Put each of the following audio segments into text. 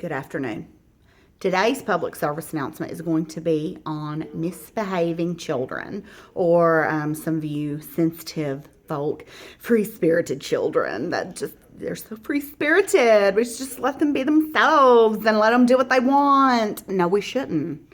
Good afternoon. Today's public service announcement is going to be on misbehaving children, or some of you sensitive folk, free-spirited children that they're so free-spirited. We should just let them be themselves and let them do what they want. No, we shouldn't.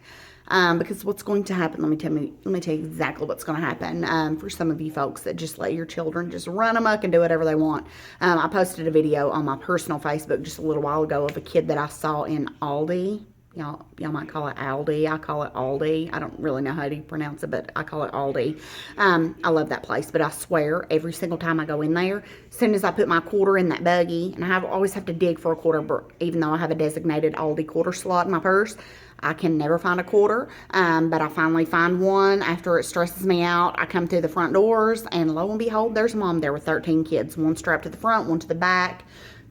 Because what's going to happen, let me tell you exactly what's going to happen for some of you folks that just let your children just run amok and do whatever they want. I posted a video on my personal Facebook just a little while ago of a kid that I saw in Aldi. Y'all might call it Aldi. I call it Aldi. I don't really know how to pronounce it, but I call it Aldi. I love that place, but I swear every single time I go in there, as soon as I put my quarter in that buggy, and I always have to dig for a quarter, even though I have a designated Aldi quarter slot in my purse, I can never find a quarter, but I finally find one after it stresses me out. I come through the front doors, and lo and behold, there's a mom there with 13 kids. One strapped to the front, one to the back.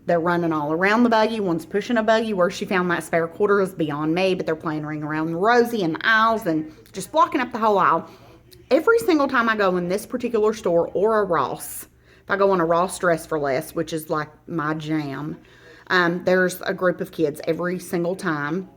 They're running all around the buggy. One's pushing a buggy. Where she found that spare quarter is beyond me, but they're playing ring around Rosie in the aisles and just blocking up the whole aisle. Every single time I go in this particular store or a Ross, if I go in a Ross Dress for Less, which is like my jam, there's a group of kids every single time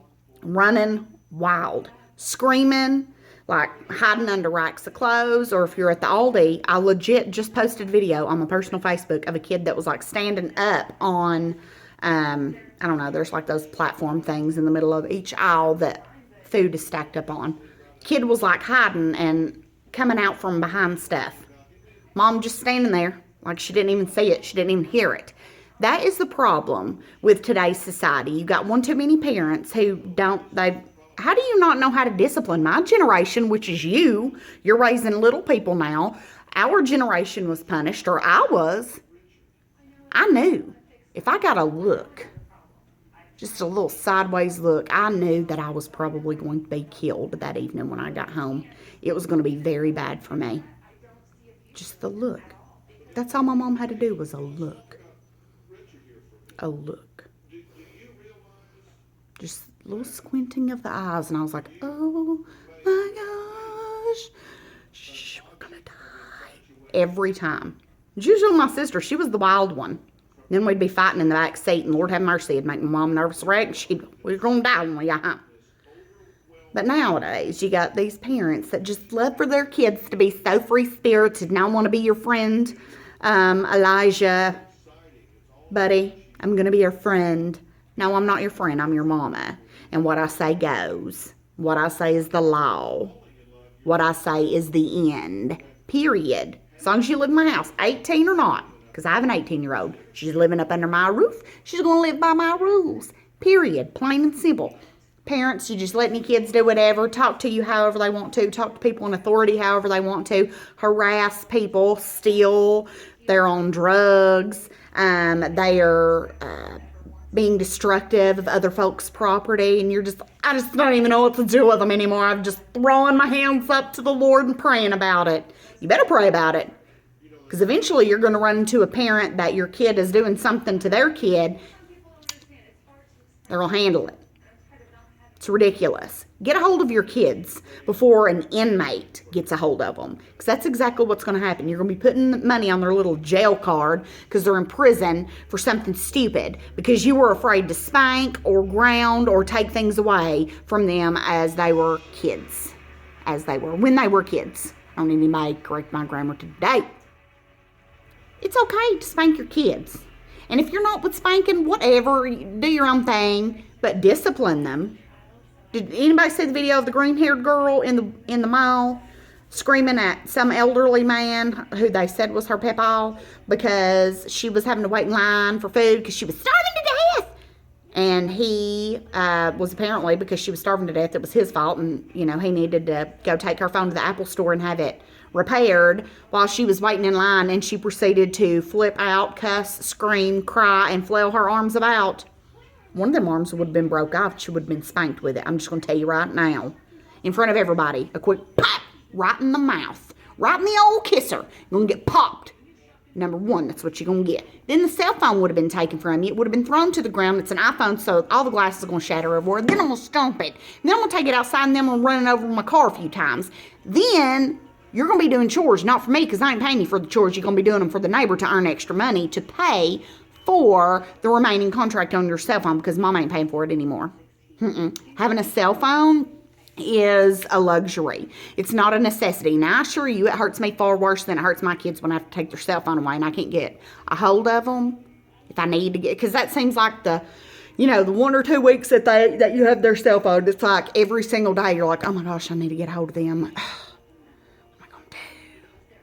running wild, screaming, like hiding under racks of clothes. Or if you're at the Aldi, I legit just posted a video on my personal Facebook of a kid that was like standing up on, I don't know, there's like those platform things in the middle of each aisle that food is stacked up on. Kid was like hiding and coming out from behind stuff. Mom just standing there like she didn't even see it. She didn't even hear it. That is the problem with today's society. You got one too many parents who how do you not know how to discipline? My generation, which is you're raising little people now. Our generation was punished, or I knew if I got a look, just a little sideways look, I knew that I was probably going to be killed that evening when I got home. It was going to be very bad for me. Just the look. That's all my mom had to do was a look. A look. Just a little squinting of the eyes, and I was like, oh my gosh, shh, we're gonna die. Every time. It's usually my sister. She was the wild one. Then we'd be fighting in the back seat, and Lord have mercy, it'd make my mom nervous wreck. We were gonna die when we got home. But nowadays, you got these parents that just love for their kids to be so free-spirited, and I want to be your friend, Elijah, buddy. I'm going to be your friend. No, I'm not your friend. I'm your mama. And what I say goes. What I say is the law. What I say is the end. Period. As long as you live in my house, 18 or not, because I have an 18-year-old. She's living up under my roof. She's going to live by my rules. Period. Plain and simple. Parents, you just let any kids do whatever. Talk to you however they want to. Talk to people in authority however they want to. Harass people. Steal. They're on drugs. They are being destructive of other folks' property, and I just don't even know what to do with them anymore. I'm just throwing my hands up to the Lord and praying about it. You better pray about it, because eventually you're going to run into a parent that your kid is doing something to their kid. They'll handle it. It's ridiculous. Get a hold of your kids before an inmate gets a hold of them. Because that's exactly what's going to happen. You're going to be putting money on their little jail card because they're in prison for something stupid. Because you were afraid to spank or ground or take things away from them as they were kids. When they were kids. I don't need anybody to correct my grammar today. It's okay to spank your kids. And if you're not with spanking, whatever, do your own thing. But discipline them. Did anybody see the video of the green-haired girl in the mall screaming at some elderly man who they said was her papa because she was having to wait in line for food because she was starving to death? And he was apparently, because she was starving to death, it was his fault, and he needed to go take her phone to the Apple store and have it repaired while she was waiting in line, and she proceeded to flip out, cuss, scream, cry, and flail her arms about. One of them arms would have been broke off. She would have been spanked with it. I'm just going to tell you right now. In front of everybody. A quick pop. Right in the mouth. Right in the old kisser. You're going to get popped. Number one, that's what you're going to get. Then the cell phone would have been taken from you. It would have been thrown to the ground. It's an iPhone, so all the glass is going to shatter everywhere. Then I'm going to stomp it. Then I'm going to take it outside, and then I'm going to run it over my car a few times. Then you're going to be doing chores. Not for me, because I ain't paying you for the chores. You're going to be doing them for the neighbor to earn extra money to pay for the remaining contract on your cell phone because mom ain't paying for it anymore. Having a cell phone is a luxury. It's not a necessity. Now, I assure you, it hurts me far worse than it hurts my kids when I have to take their cell phone away and I can't get a hold of them if I need to get, because that seems like the 1 or 2 weeks that you have their cell phone, it's like every single day you're like, oh my gosh, I need to get a hold of them.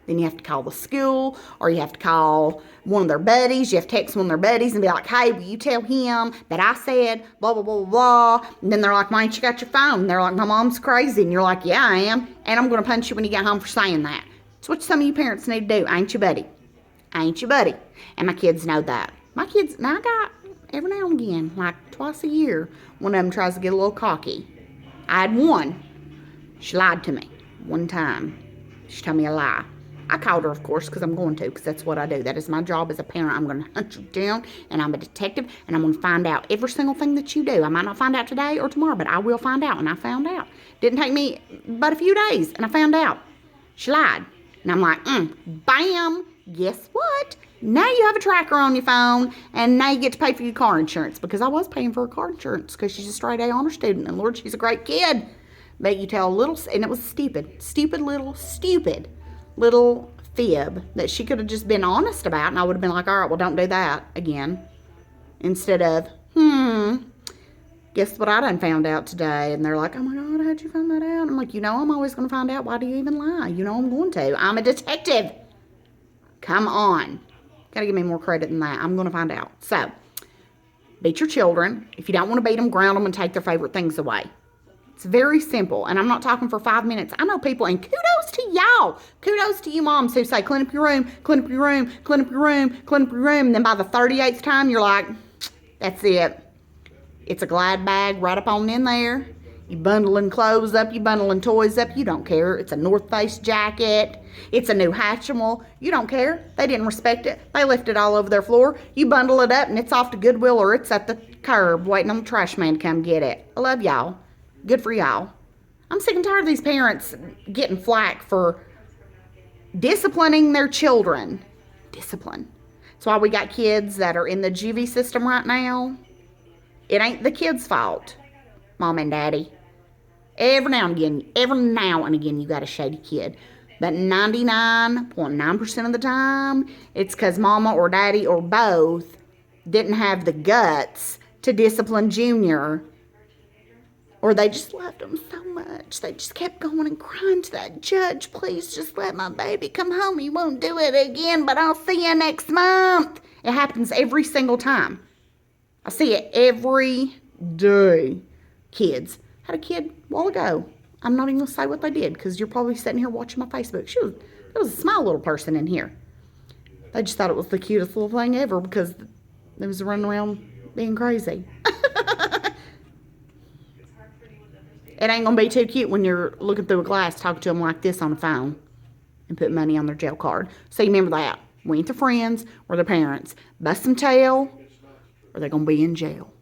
Then you have to call the school, or you have to call one of their buddies. You have to text one of their buddies and be like, hey, will you tell him that I said blah, blah, blah, blah, blah. And then they're like, why ain't you got your phone? And they're like, my mom's crazy. And you're like, yeah, I am. And I'm going to punch you when you get home for saying that. It's what some of you parents need to do. Ain't you, buddy? Ain't you, buddy? And my kids know that. My kids, now I got, every now and again, like twice a year, one of them tries to get a little cocky. I had one. She lied to me one time. She told me a lie. I called her, of course, because I'm going to, because that's what I do. That is my job as a parent. I'm going to hunt you down, and I'm a detective, and I'm going to find out every single thing that you do. I might not find out today or tomorrow, but I will find out, and I found out. Didn't take me but a few days, and I found out. She lied. And I'm like, bam, guess what? Now you have a tracker on your phone, and now you get to pay for your car insurance, because I was paying for her car insurance because she's a straight A honor student, and Lord, she's a great kid. But you tell a little, and it was stupid little fib that she could have just been honest about, and I would have been like, all right, well, don't do that again. Instead of, guess what I done found out today? And they're like, oh my God, how'd you find that out? I'm like, I'm always going to find out. Why do you even lie? I'm going to. I'm a detective. Come on. Got to give me more credit than that. I'm going to find out. So, beat your children. If you don't want to beat them, ground them and take their favorite things away. It's very simple, and I'm not talking for 5 minutes. I know people, and kudos to y'all. Kudos to you moms who say, clean up your room, clean up your room, clean up your room, clean up your room. And then by the 38th time, you're like, that's it. It's a Glad bag right up on in there. You bundling clothes up, you bundling toys up. You don't care. It's a North Face jacket. It's a new Hatchimal. You don't care. They didn't respect it. They left it all over their floor. You bundle it up, and it's off to Goodwill, or it's at the curb waiting on the trash man to come get it. I love y'all. Good for y'all. I'm sick and tired of these parents getting flack for disciplining their children. Discipline. That's why we got kids that are in the juvie system right now. It ain't the kids' fault, mom and daddy. Every now and again, you got a shady kid. But 99.9% of the time, it's because mama or daddy or both didn't have the guts to discipline Junior. Or they just loved him so much. They just kept going and crying to that judge. Please just let my baby come home. He won't do it again, but I'll see you next month. It happens every single time. I see it every day. Kids. Had a kid a while ago. I'm not even going to say what they did because you're probably sitting here watching my Facebook. There was a small little person in here. They just thought it was the cutest little thing ever because it was running around being crazy. It ain't going to be too cute when you're looking through a glass talking to them like this on the phone and put money on their jail card. So you remember that. We ain't their friends or their parents. Bust some tail or they're going to be in jail.